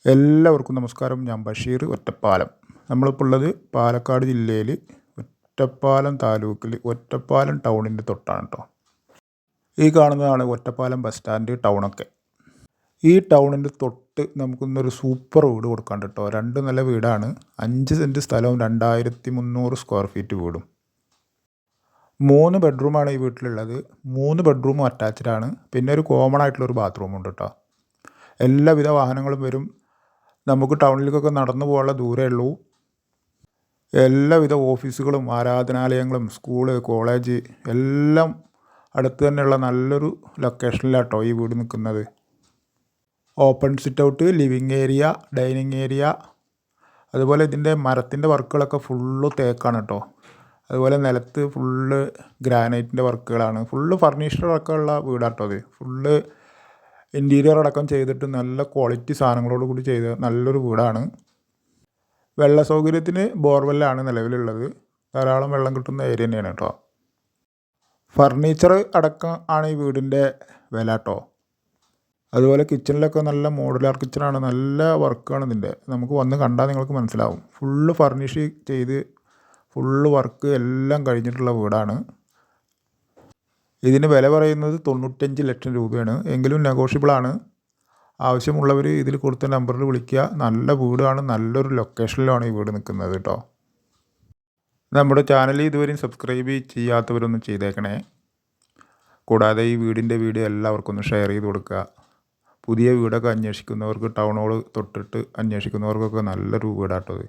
എല്ലാവർക്കും നമസ്കാരം. ഞാൻ ബഷീർ ഒറ്റപ്പാലം. നമ്മളിപ്പോൾ ഉള്ളത് പാലക്കാട് ജില്ലയിൽ ഒറ്റപ്പാലം താലൂക്കിൽ ഒറ്റപ്പാലം ടൗണിൻ്റെ തൊട്ടാണ് കേട്ടോ. ഈ കാണുന്നതാണ് ഒറ്റപ്പാലം ബസ് സ്റ്റാൻഡ് ടൗണൊക്കെ. ഈ ടൗണിൻ്റെ തൊട്ട് നമുക്കിന്നൊരു സൂപ്പർ വീട് കൊടുക്കാണ്ട് കേട്ടോ. 2 നില വീടാണ്. 5 സെൻറ്റ് സ്ഥലവും 2300 സ്ക്വയർ ഫീറ്റ് വീടും. 3 ബെഡ്റൂമാണ് ഈ വീട്ടിലുള്ളത്. 3 ബെഡ്റൂമും അറ്റാച്ച്ഡാണ്. പിന്നെ ഒരു കോമൺ ആയിട്ടുള്ളൊരു ബാത്റൂമും ഉണ്ട് കേട്ടോ. എല്ലാവിധ വാഹനങ്ങളും വരും. നമുക്ക് ടൗണിലേക്കൊക്കെ നടന്നു പോകാനുള്ള ദൂരമേ ഉള്ളൂ. എല്ലാവിധ ഓഫീസുകളും ആരാധനാലയങ്ങളും സ്കൂള് കോളേജ് എല്ലാം അടുത്ത് തന്നെയുള്ള നല്ലൊരു ലൊക്കേഷനിലാട്ടോ ഈ വീട് നിൽക്കുന്നത്. Open sit out, living area, dining area, അതുപോലെ ഇതിൻ്റെ മരത്തിൻ്റെ വർക്കുകളൊക്കെ ഫുള്ള് തേക്കാണ് കേട്ടോ. അതുപോലെ നിലത്ത് ഫുള്ള് ഗ്രാനൈറ്റിൻ്റെ വർക്കുകളാണ്. ഫുള്ള് ഫർണിഷ്ഡ് അടക്കമുള്ള വീടാട്ടോ അത്. ഫുള്ള് ഇൻറ്റീരിയർ അടക്കം ചെയ്തിട്ട് നല്ല ക്വാളിറ്റി സാധനങ്ങളോട് കൂടി ചെയ്ത നല്ലൊരു വീടാണ്. വെള്ള സൗകര്യത്തിന് ബോർവെല്ലാണ് നിലവിലുള്ളത്. ധാരാളം വെള്ളം കിട്ടുന്ന ഏരിയ തന്നെയാണ് കേട്ടോ. ഫർണിച്ചർ അടക്കം ആണ് ഈ വീടിൻ്റെ വില കേട്ടോ. അതുപോലെ കിച്ചണിലൊക്കെ നല്ല മോഡുലാർ കിച്ചണാണ്. നല്ല വർക്കാണ് ഇതിൻ്റെ. നമുക്ക് വന്ന് കണ്ടാൽ നിങ്ങൾക്ക് മനസ്സിലാവും. ഫുള്ള് ഫർണിഷ് ചെയ്ത് ഫുള്ള് വർക്ക് എല്ലാം കഴിഞ്ഞിട്ടുള്ള വീടാണ്. ഇതിന് വില പറയുന്നത് 95 ലക്ഷം രൂപയാണ്. എങ്കിലും നെഗോഷ്യബിളാണ്. ആവശ്യമുള്ളവർ ഇതിൽ കൊടുത്ത നമ്പറിൽ വിളിക്കുക. നല്ല വീടാണ്. നല്ലൊരു ലൊക്കേഷനിലാണ് ഈ വീട് നിൽക്കുന്നത് കേട്ടോ. നമ്മുടെ ചാനൽ ഇതുവരെയും സബ്സ്ക്രൈബ് ചെയ്യാത്തവരൊന്നും ചെയ്തേക്കണേ. കൂടാതെ ഈ വീടിൻ്റെ വീഡിയോ എല്ലാവർക്കും ഒന്ന് ഷെയർ ചെയ്ത് കൊടുക്കുക. പുതിയ വീടൊക്കെ അന്വേഷിക്കുന്നവർക്ക്, ടൗണോട് തൊട്ടിട്ട് അന്വേഷിക്കുന്നവർക്കൊക്കെ നല്ലൊരു വീടാട്ടോ ഇത്.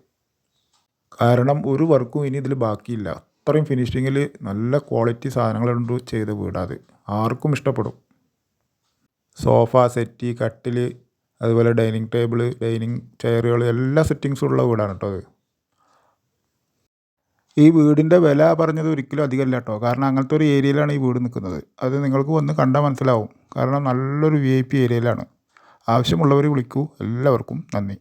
കാരണം ഒരു വർക്കും ഇനി ഇതിൽ ബാക്കിയില്ല. അത്രയും ഫിനിഷിങ്ങിൽ നല്ല ക്വാളിറ്റി സാധനങ്ങളുണ്ട് ചെയ്ത വീടാത്. ആർക്കും ഇഷ്ടപ്പെടും. സോഫ സെറ്റി, കട്ടിൽ, അതുപോലെ ഡൈനിങ് ടേബിൾ, ഡൈനിങ് ചെയറുകൾ എല്ലാ സെറ്റിങ്സും ഉള്ള വീടാണ് കേട്ടോ അത്. ഈ വീടിൻ്റെ വില പറഞ്ഞത് ഒരിക്കലും അധികമല്ല കേട്ടോ. കാരണം അങ്ങനത്തെ ഒരു ഏരിയയിലാണ് ഈ വീട് നിൽക്കുന്നത്. അത് നിങ്ങൾക്ക് വന്ന് കണ്ടാൽ മനസ്സിലാവും. കാരണം നല്ലൊരു VIP ഏരിയയിലാണ്. ആവശ്യമുള്ളവർ വിളിക്കൂ. എല്ലാവർക്കും നന്ദി.